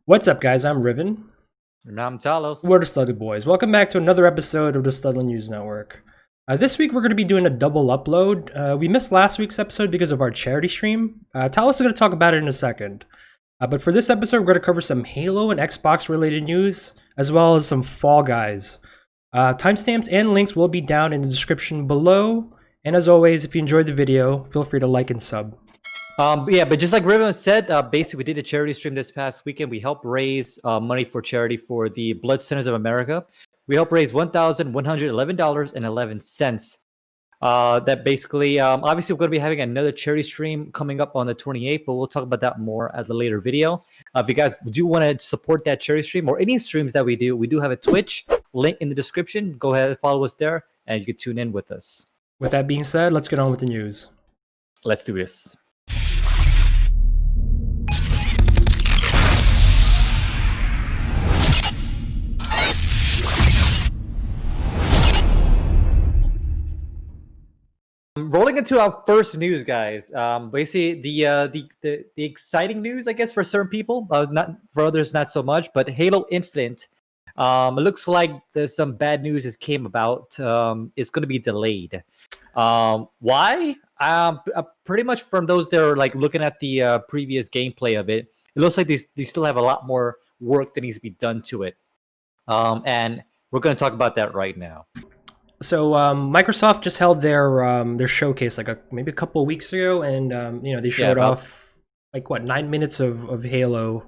What's up, guys? I'm Riven. And I'm We're Talos. the Studly Boys. Welcome back to another episode of the Studly News Network. This week, we're going to be doing a double upload. We missed last week's episode because of our charity stream. Talos is going to talk about it in a second. But for this episode, we're going to cover some Halo and Xbox related news, as well as some Fall Guys. Timestamps and links will be down in the description below. And as always, if you enjoyed the video, feel free to like and sub. But just like Riven said, basically we did a charity stream this past weekend. We helped raise money for charity for the Blood Centers of America. We helped raise $1,111.11. That basically, obviously, we're going to be having another charity stream coming up on the 28th, but we'll talk about that more as a later video. If you guys do want to support that charity stream or any streams that we do have a Twitch link in the description. Go ahead and follow us there, and you can tune in with us. With that being said, let's get on with the news. Let's do this. Rolling into our first news, guys. Basically, the exciting news, I guess, for certain people, not for others, not so much. But Halo Infinite, it looks like there's some bad news that came about. It's going to be delayed. Why? Pretty much from those that are like looking at the previous gameplay of it, it looks like they still have a lot more work that needs to be done to it. And we're going to talk about that right now. So Microsoft just held their showcase maybe a couple of weeks ago, and they showed off like 9 minutes of Halo,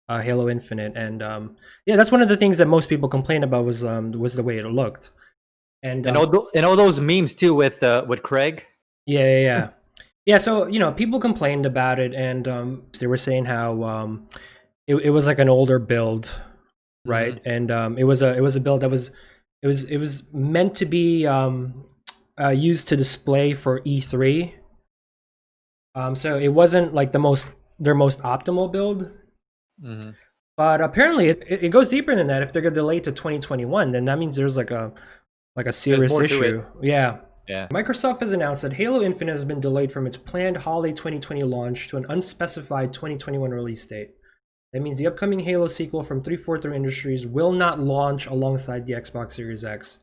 Halo Infinite, and that's one of the things that most people complained about was the way it looked, and all those memes too with Craig. Yeah. So people complained about it, and they were saying how it was like an older build, right? Mm-hmm. And it was a build that was. It was meant to be used to display for E3. So it wasn't like their most optimal build. Mm-hmm. But apparently it goes deeper than that. If they're gonna delay to 2021, then that means there's like a serious issue. Yeah. Microsoft has announced that Halo Infinite has been delayed from its planned holiday 2020 launch to an unspecified 2021 release date. That means the upcoming Halo sequel from 343 Industries will not launch alongside the Xbox Series X.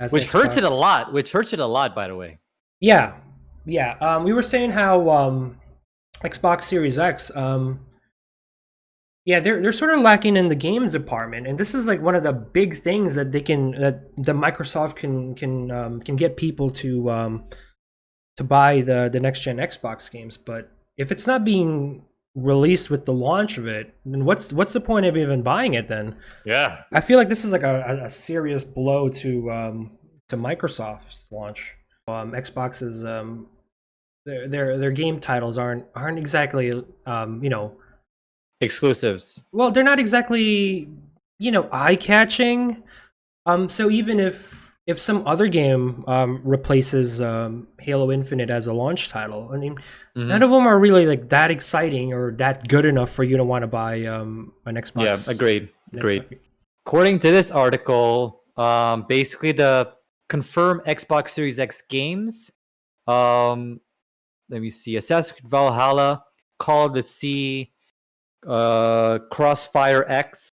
Which hurts it a lot. By the way. Yeah. We were saying how Xbox Series X, they're sort of lacking in the games department, and this is like one of the big things that the Microsoft can get people to buy the next gen Xbox games. But if it's not being released with the launch of it, then what's the point of even buying it then? Yeah, I feel like this is like a serious blow to Microsoft's launch. Xbox's their game titles aren't exactly exclusives. Well, they're not exactly eye catching. So even if some other game replaces Halo Infinite as a launch title, I mean, none of them are really like that exciting or that good enough for you to want to buy an Xbox. Yeah, agreed. According to this article, basically the confirmed Xbox Series X games, let me see: Assassin's Creed Valhalla, Call of the Sea, Crossfire X,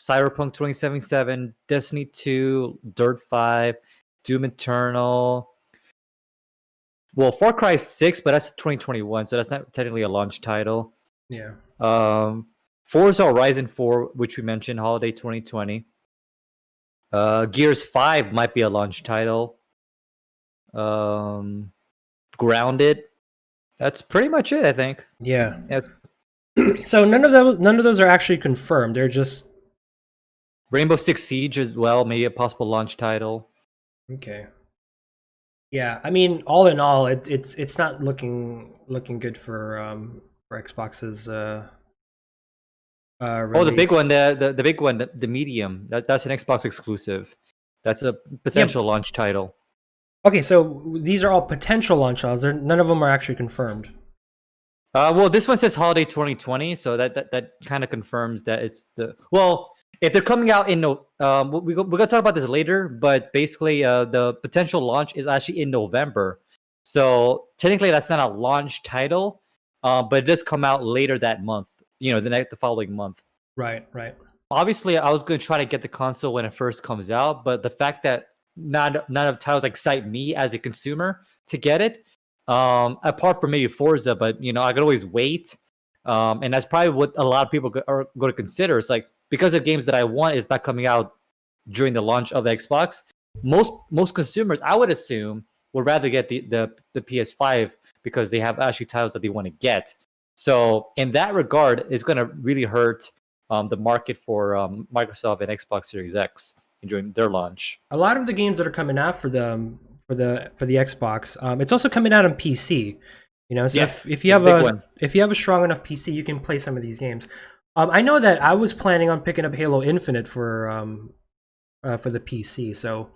Cyberpunk 2077, Destiny 2, Dirt 5, Doom Eternal. Well, Far Cry 6, but that's 2021, so that's not technically a launch title. Yeah. Forza Horizon 4, which we mentioned, holiday 2020. Gears 5 might be a launch title. Grounded. That's pretty much it, I think. Yeah. So none of those are actually confirmed. They're just Rainbow Six Siege as well, maybe a possible launch title. Okay. Yeah, I mean, all in all, it's not looking good for Xbox's release. Oh, the big one, the big one, the Medium. That's an Xbox exclusive. That's a potential launch title. Okay, so these are all potential launch titles. None of them are actually confirmed. Well, this one says holiday 2020, so that kind of confirms that it's the if they're coming out in we're gonna talk about this later, but basically the potential launch is actually in November, so technically that's not a launch title, but it does come out later that month the following month. Right. Obviously, I was going to try to get the console when it first comes out, but the fact that none of titles excite me as a consumer to get it, apart from maybe Forza, but I could always wait. And that's probably what a lot of people are going to consider. It's like, because of games that I want is not coming out during the launch of the Xbox, most consumers, I would assume, would rather get the PS5 because they have actually titles that they want to get. So in that regard, it's going to really hurt the market for Microsoft and Xbox Series X during their launch. A lot of the games that are coming out for the Xbox, it's also coming out on PC. So Yes, if you have a strong enough PC, you can play some of these games. I know that I was planning on picking up Halo Infinite for the PC, so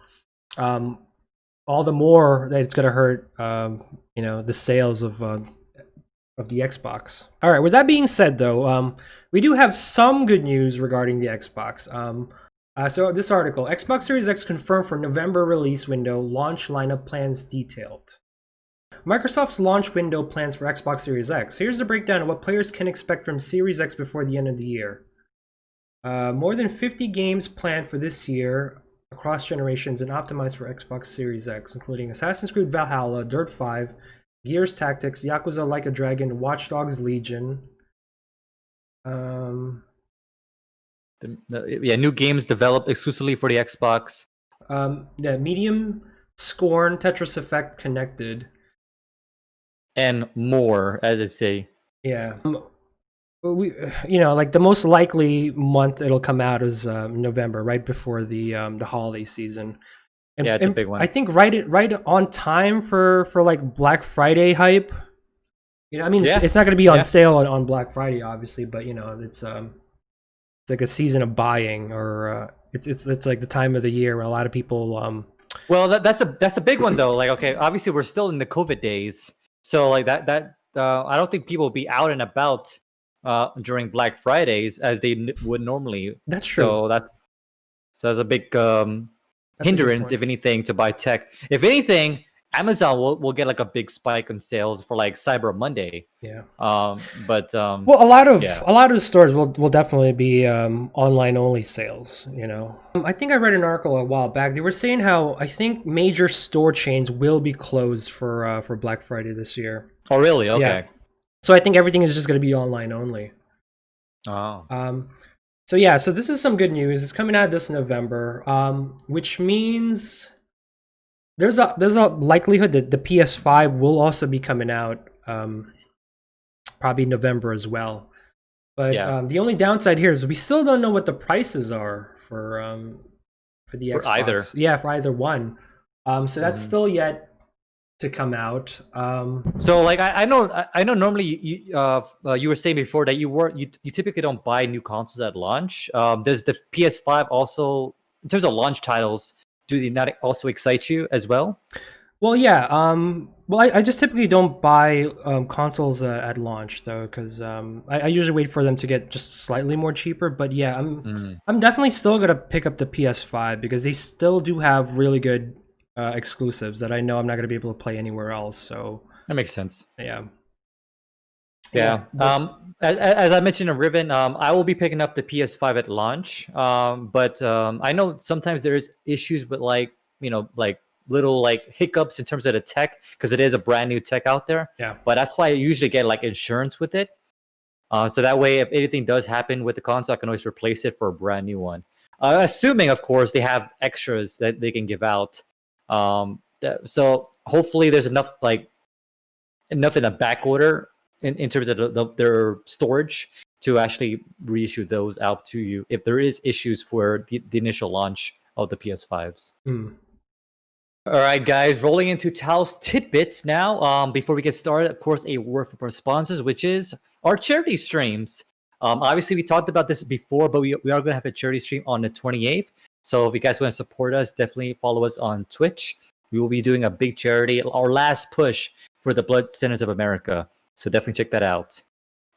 all the more that it's going to hurt the sales of the Xbox. All right, with that being said, though, we do have some good news regarding the Xbox. So this article, Xbox Series X confirmed for November release window, launch lineup plans detailed. Microsoft's launch window plans for Xbox Series X. Here's a breakdown of what players can expect from Series X before the end of the year. More than 50 games planned for this year across generations and optimized for Xbox Series X, including Assassin's Creed Valhalla, Dirt 5, Gears Tactics, Yakuza Like a Dragon, Watch Dogs Legion. New games developed exclusively for the Xbox. The Medium, Scorn, Tetris Effect, Connected. And more, as I say. Yeah. We, like the most likely month it'll come out is November, right before the holiday season. And, it's a big one. I think right on time for like Black Friday hype. It's not going to be on sale on Black Friday, obviously, but it's like a season of buying, or it's like the time of the year where a lot of people. Well, that's a big one though. Like, okay, obviously we're still in the COVID days, so like that I don't think people will be out and about during Black Fridays as they would normally. That's true. So that's a big hindrance, if anything, to buy tech. If anything, Amazon will get like a big spike in sales for like Cyber Monday. Yeah. But well, a lot of stores will definitely be online only sales. I think I read an article a while back. They were saying how I think major store chains will be closed for Black Friday this year. Oh, really? Okay. Yeah. So I think everything is just going to be online only. Oh. So this is some good news. It's coming out this November, which means there's a likelihood that the PS5 will also be coming out probably November as well. But the only downside here is we still don't know what the prices are for the Xbox. Either. Yeah, for either one. So that's still yet to come out. So like I know normally you were saying before that you typically don't buy new consoles at launch. Does the PS5 also, in terms of launch titles, do they not also excite you as well? Well, yeah. I just typically don't buy consoles at launch though, because I usually wait for them to get just slightly more cheaper. But yeah, I'm definitely still gonna pick up the PS5 because they still do have really good exclusives that I know I'm not gonna be able to play anywhere else. So that makes sense. Yeah. As I mentioned in Riven, I will be picking up the PS5 at launch. But I know sometimes there is issues with like little like hiccups in terms of the tech, because it is a brand new tech out there. Yeah. But that's why I usually get like insurance with it. So that way, if anything does happen with the console, I can always replace it for a brand new one. Assuming, of course, they have extras that they can give out. So hopefully there's enough in the back order in terms of their storage to actually reissue those out to you if there is issues for the initial launch of the PS5s. All right, guys, rolling into Talos Tidbits now. Before we get started, of course, a word from our sponsors, which is our charity streams. Obviously, we talked about this before, but we are going to have a charity stream on the 28th. So if you guys want to support us, definitely follow us on Twitch. We will be doing a big charity, our last push for the Blood Centers of America. So definitely check that out.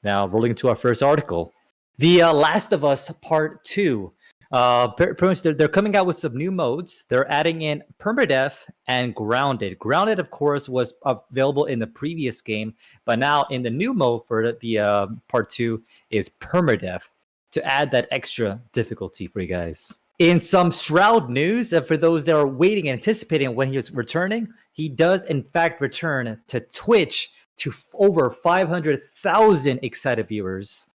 Now, rolling into our first article. The Last of Us Part 2. Pretty much they're coming out with some new modes. They're adding in permadeath and grounded. Grounded, of course, was available in the previous game, but now in the new mode for the part 2 is permadeath to add that extra difficulty for you guys. In some Shroud news, for those that are waiting and anticipating when he's returning, he does in fact return to Twitch to over 500,000 excited viewers.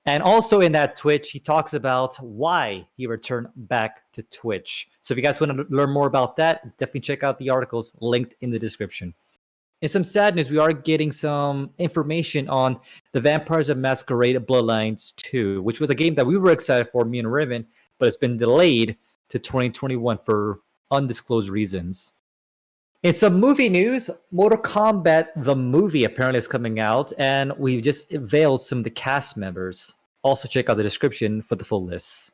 And also in that Twitch, he talks about why he returned back to Twitch. So if you guys want to learn more about that, definitely check out the articles linked in the description. In some sad news, we are getting some information on the Vampires of Masquerade Bloodlines 2, which was a game that we were excited for, me and Riven, but it's been delayed to 2021 for undisclosed reasons. In some movie news, Mortal Kombat the movie apparently is coming out, and we've just unveiled some of the cast members. Also check out the description for the full list.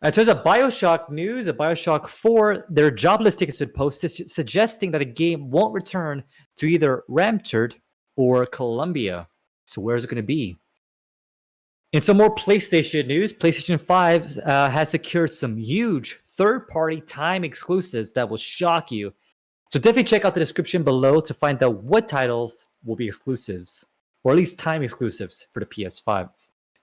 In terms of Bioshock news, at Bioshock 4, their job listing has been posted suggesting that the game won't return to either Ramtard or Columbia. So where is it going to be? In some more PlayStation news, PlayStation 5 has secured some huge third-party time exclusives that will shock you. So definitely check out the description below to find out what titles will be exclusives, or at least time exclusives for the PS5.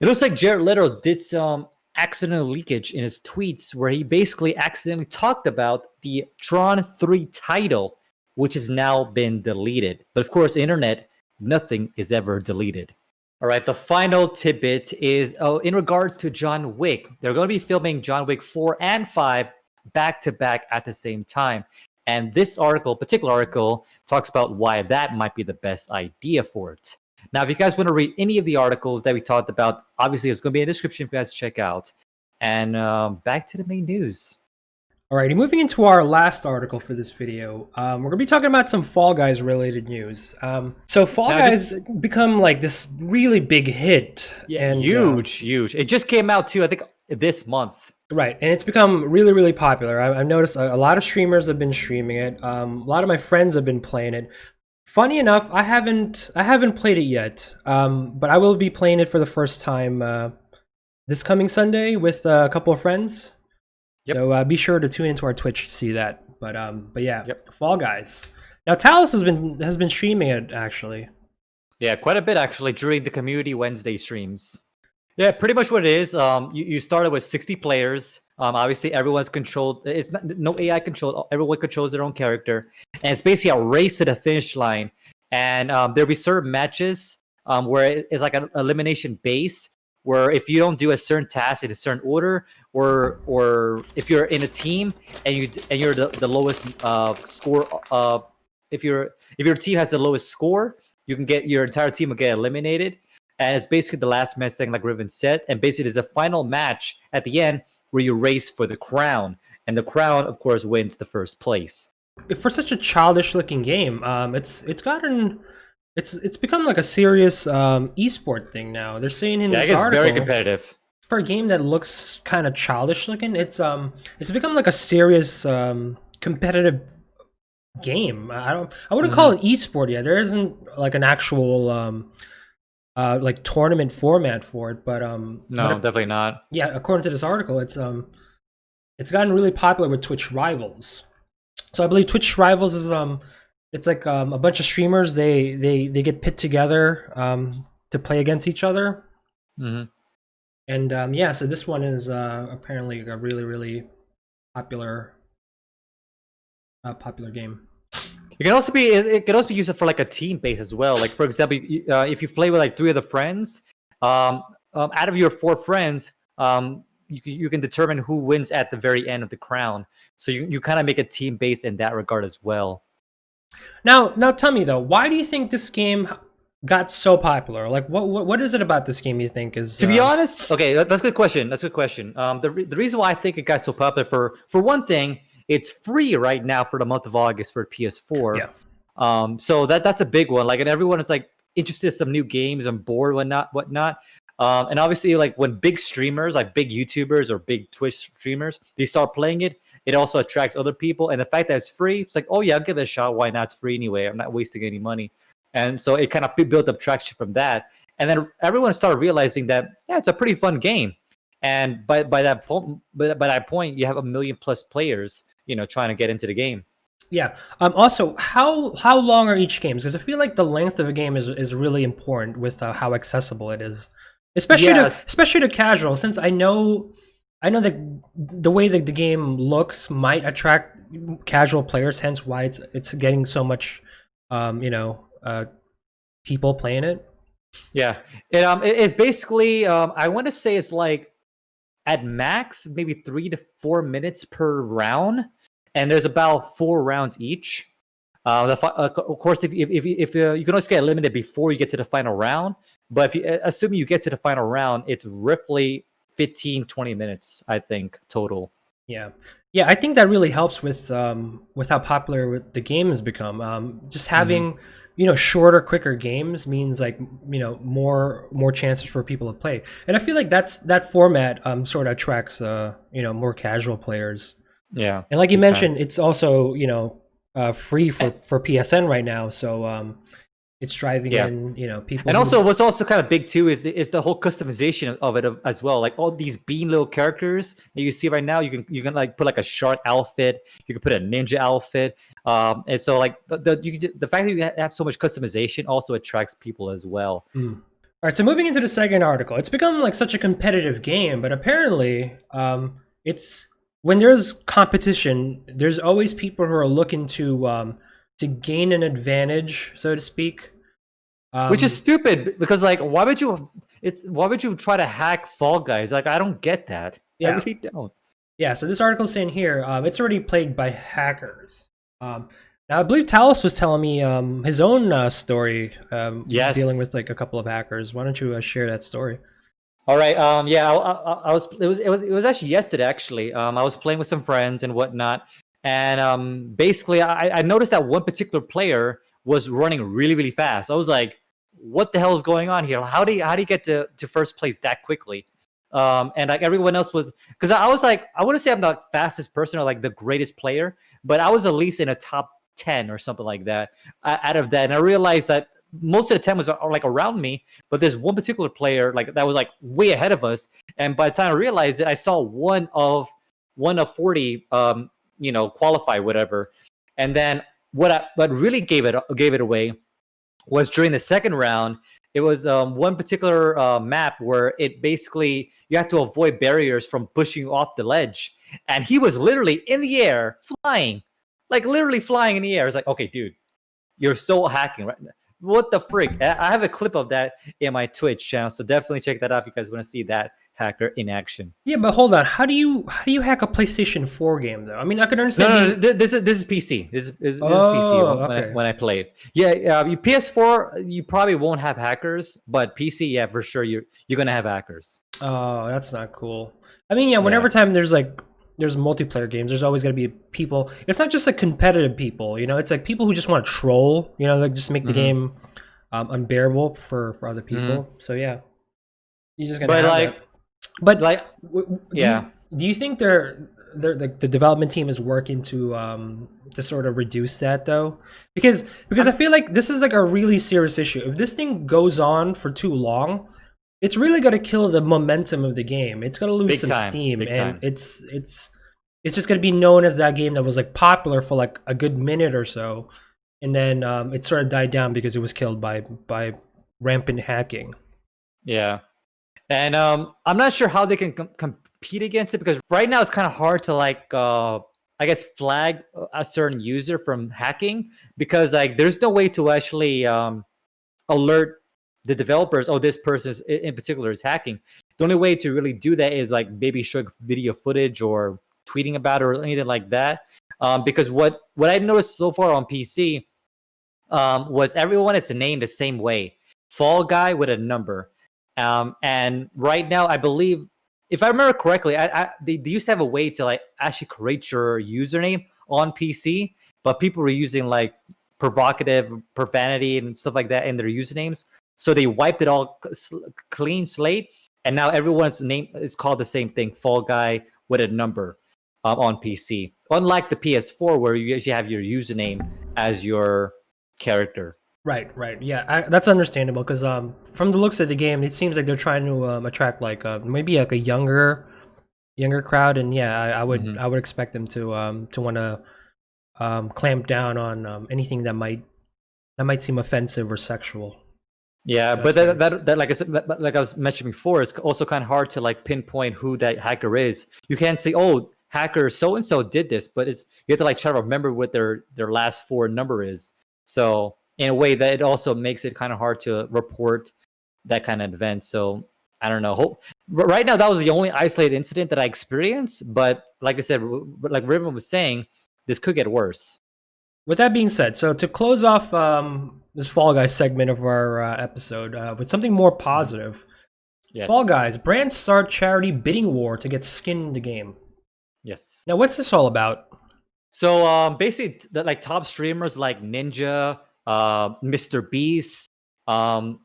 It looks like Jared Leto did some accidental leakage in his tweets where he basically accidentally talked about the Tron 3 title, which has now been deleted. But of course, the internet, nothing is ever deleted. All right, the final tidbit is in regards to John Wick. They're going to be filming John Wick 4 and 5 back-to-back at the same time. And this particular article, talks about why that might be the best idea for it. Now, if you guys want to read any of the articles that we talked about, obviously it's going to be in the description for you guys to check out. And back to the main news. Alrighty, moving into our last article for this video, we're going to be talking about some Fall Guys related news. So Fall Guys become like this really big hit. Yeah, and huge. It just came out too, I think, this month. Right, and it's become really, really popular. I've noticed a lot of streamers have been streaming it. A lot of my friends have been playing it. Funny enough, I haven't played it yet, but I will be playing it for the first time this coming Sunday with a couple of friends. Yep. So be sure to tune into our Twitch to see that. But yeah, Fall Guys. Now Talos has been streaming it actually. Yeah, quite a bit actually during the Community Wednesday streams. Yeah, pretty much what it is. You started with 60 players. Obviously, everyone's controlled. It's no AI controlled. Everyone controls their own character, and it's basically a race to the finish line. And there'll be certain matches where it's like an elimination base, where if you don't do a certain task in a certain order, or if you're in a team and you're the lowest score, if your team has the lowest score, you can get your entire team will get eliminated. And it's basically the last match thing, like Riven said. And basically, there's a final match at the end where you race for the crown. And the crown, of course, wins the first place. For such a childish-looking game, it's become like a serious esport thing now. They're saying in this article, very competitive. For a game that looks kind of childish-looking, it's become like a serious competitive game. I wouldn't call it esport yet. There isn't like an actual like tournament format for it, but no, definitely not. Yeah, according to this article, it's gotten really popular with Twitch Rivals. So I believe Twitch Rivals is it's like a bunch of streamers. They get pit together to play against each other. Mm-hmm. And yeah, so this one is apparently a really, really popular game. It can also be used for like a team base as well. Like for example, if you play with like 3 other friends, out of your 4 friends, you can determine who wins at the very end of the crown. So you kind of make a team base in that regard as well. Now tell me though, why do you think this game got so popular? Like what is it about this game you think is? To be honest, okay, that's a good question. The reason why I think it got so popular for one thing, it's free right now for the month of August for PS4. Yeah. So that's a big one. Like, and everyone is like interested in some new games and bored, whatnot. And obviously, like when big streamers, like big YouTubers or big Twitch streamers, they start playing it, it also attracts other people. And the fact that it's free, it's like, oh yeah, I'll give it a shot. Why not? It's free anyway. I'm not wasting any money. And so it kind of built up traction from that. and then everyone started realizing that it's a pretty fun game. And by that point, you have 1 million plus players, trying to get into the game. Yeah. Also, how long are each games? Because I feel like the length of a game is really important with how accessible it is, especially to casual. Since I know that the way that the game looks might attract casual players, hence why it's getting so much, people playing it. Yeah, it's basically I want to say it's like at max maybe 3 to 4 minutes per round, and there's about 4 rounds each. Of course, if you can always get eliminated before you get to the final round, but if you assuming you get to the final round, it's roughly 15-20 minutes, I think, total. Yeah, I think that really helps with how popular the game has become. Just having shorter, quicker games means like more chances for people to play, and I feel like that format sort of attracts more casual players. Yeah, and like you mentioned, it's also free for PSN right now, so it's driving in people. And also, what's also kind of big too is the whole customization of it as well. Like all these bean little characters that you see right now, you can like put like a shark outfit, you can put a ninja outfit, and so like the fact that you have so much customization also attracts people as well. All right, so moving into the second article, it's become like such a competitive game, but apparently, it's when there's competition, there's always people who are looking to gain an advantage, so to speak. Which is stupid because like why would you try to hack Fall Guys? Like I don't get that. Yeah. I really don't. Yeah, so this article is saying here, it's already plagued by hackers. Now I believe Talos was telling me his own story Yes. dealing with like a couple of hackers. Why don't you share that story? All right. Yeah. I was. It was actually yesterday. Actually, I was playing with some friends and whatnot, and basically, I noticed that one particular player was running really, really fast. I was like, "What the hell is going on here? How do you get to first place that quickly?" And like everyone else was, because I was like, I wouldn't say I'm the fastest person or like the greatest player, but I was at least in a top 10 or something like that out of that. And I realized that most of the 10 was like around me, but there's one particular player like that was like way ahead of us. And by the time I realized it, I saw one of 40 qualify, whatever. And then what really gave it away was during the second round. It was one particular map where it basically you have to avoid barriers from pushing you off the ledge, and he was literally in the air flying, like literally flying in the air. It's like, okay, dude, you're so hacking, right? What the freak? I have a clip of that in my Twitch channel, so definitely check that out if you guys want to see that hacker in action. Yeah, but hold on. How do you hack a PlayStation 4 game though? I mean, I could understand. No. This is PC. This is PC when I play it. Yeah, you PS4 you probably won't have hackers, but PC, yeah, for sure you're gonna have hackers. Oh, that's not cool. I mean, yeah, whenever time there's multiplayer games, there's always gonna be people. It's not just like competitive people, it's like people who just want to troll, like just make the game unbearable for other people. So yeah, you just gotta have that. But like, do you think the development team is working to sort of reduce that though? Because I feel like this is like a really serious issue. If this thing goes on for too long, it's really going to kill the momentum of the game. It's going to lose some steam, and it's just going to be known as that game that was like popular for like a good minute or so, and then it sort of died down because it was killed by rampant hacking. Yeah. And I'm not sure how they can compete against it, because right now it's kind of hard to like I guess flag a certain user from hacking, because like there's no way to actually alert the developers, oh, this person in particular is hacking. The only way to really do that is like maybe show video footage or tweeting about it or anything like that. Because what I've noticed so far on PC was everyone is named the same way, Fall Guy with a number. And right now, I believe, if I remember correctly, they used to have a way to like actually create your username on PC, but people were using like provocative profanity and stuff like that in their usernames. So they wiped it all clean slate, and now everyone's name is called the same thing, Fall Guy with a number on PC. Unlike the PS4, where you actually have your username as your character. Right, right. Yeah, that's understandable because from the looks of the game, it seems like they're trying to attract like maybe like a younger crowd, and yeah, Mhm. I would expect them to want to clamp down on anything that might seem offensive or sexual. Yeah, So that's but fair. that like I said, like I was mentioning before, it's also kind of hard to like pinpoint who that hacker is. You can't say, "Oh, hacker so and so did this," but it's you have to like try to remember what their last four number is. So in a way, that it also makes it kind of hard to report that kind of event. So I don't know. Right now, that was the only isolated incident that I experienced. But like I said, like Riven was saying, this could get worse. With that being said, so to close off this Fall Guys segment of our episode with something more positive, Fall Yes. Guys brands start charity bidding war to get skin in the game. Yes. Now, what's this all about? So basically, like top streamers like Ninja, Mr. Beast, um,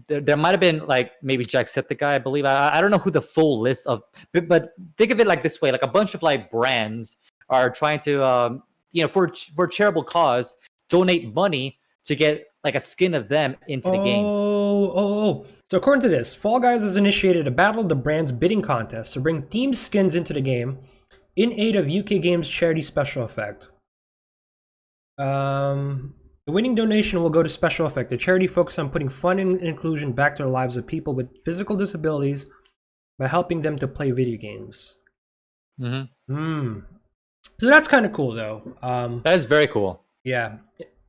there might have been like maybe Jacksepticeye, I believe. I don't know who the full list of, but think of it like this way: like a bunch of like brands are trying to, for charitable cause, donate money to get like a skin of them into the game. Oh. So according to this, Fall Guys has initiated a Battle of the Brands bidding contest to bring themed skins into the game in aid of UK Games charity special effect. The winning donation will go to Special Effect, a charity focused on putting fun and inclusion back to the lives of people with physical disabilities by helping them to play video games. Mm-hmm. So that's kind of cool, though. That is very cool. Yeah.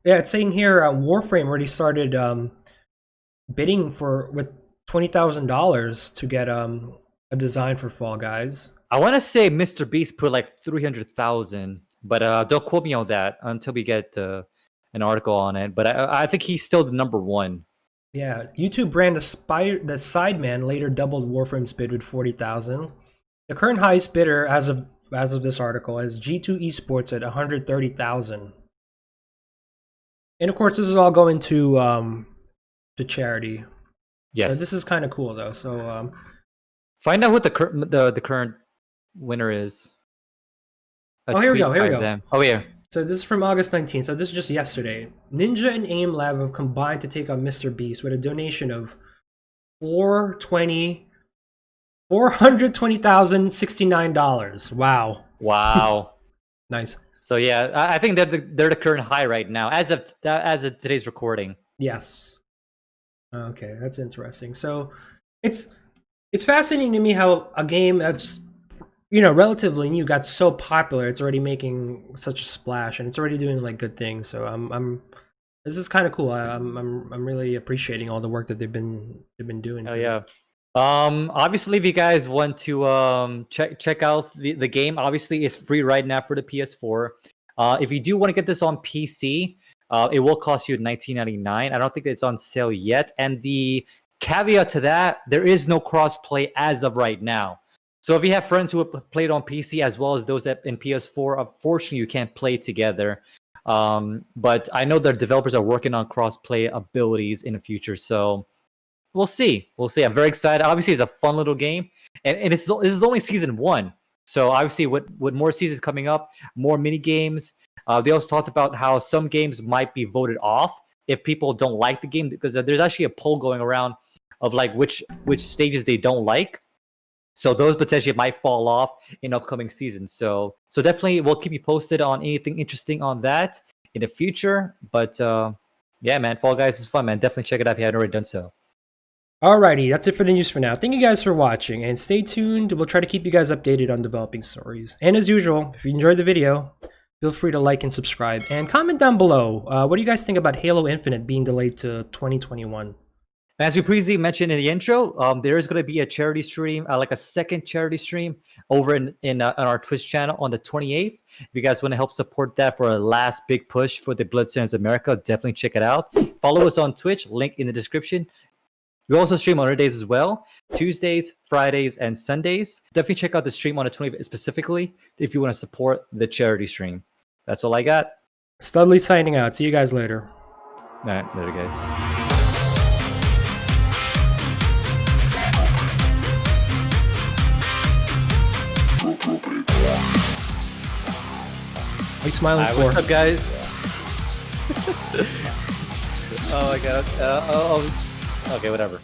Yeah, it's saying here Warframe already started bidding with $20,000 to get a design for Fall Guys. I want to say Mr. Beast put like 300,000, but don't quote me on that until we get an article on it. But I think he's still the number one. Yeah, YouTube brand the Sideman later doubled Warframe's bid with 40,000. The current highest bidder as of this article is G2 Esports at 130,000. And of course, this is all going to charity. Yes, So this is kind of cool though. So find out what the current winner is. Here we go. Them. Oh yeah. So this is from August 19th. So this is just yesterday. Ninja and Aim Lab have combined to take on Mr. Beast with a donation of $420,069. Wow. Wow. Nice. So yeah, I think they're the current high right now as of today's recording. Yes. Okay, that's interesting. So it's fascinating to me how a game that's relatively new got so popular. It's already making such a splash, and it's already doing like good things. So this is kind of cool. I'm really appreciating all the work that they've been doing. Oh yeah. Obviously, if you guys want to check out the game, obviously it's free right now for the PS4. If you do want to get this on PC, it will cost you $19.99. I don't think it's on sale yet. And the caveat to that, there is no cross-play as of right now. So if you have friends who have played on PC as well as those in PS4, unfortunately you can't play together. But I know their developers are working on cross-play abilities in the future, so we'll see. I'm very excited. Obviously, it's a fun little game, and this is only season 1. So obviously, with more seasons coming up, more mini games. They also talked about how some games might be voted off if people don't like the game, because there's actually a poll going around of like which stages they don't like. So those potentially might fall off in upcoming seasons. So definitely we'll keep you posted on anything interesting on that in the future. But yeah, man, Fall Guys is fun, man. Definitely check it out if you haven't already done so. Alrighty, that's it for the news for now. Thank you guys for watching, and stay tuned. We'll try to keep you guys updated on developing stories. And as usual, if you enjoyed the video, feel free to like and subscribe. And comment down below, what do you guys think about Halo Infinite being delayed to 2021? As we previously mentioned in the intro, there is going to be a charity stream, like a second charity stream over on our Twitch channel on the 28th. If you guys want to help support that for a last big push for the Bloodstained America, definitely check it out. Follow us on Twitch, link in the description. We also stream on other days as well, Tuesdays, Fridays, and Sundays. Definitely check out the stream on the 20th specifically if you want to support the charity stream. That's all I got. Studley signing out. See you guys later. All right, later, guys. What are you smiling for? What's up, guys? Oh my god. Okay, whatever.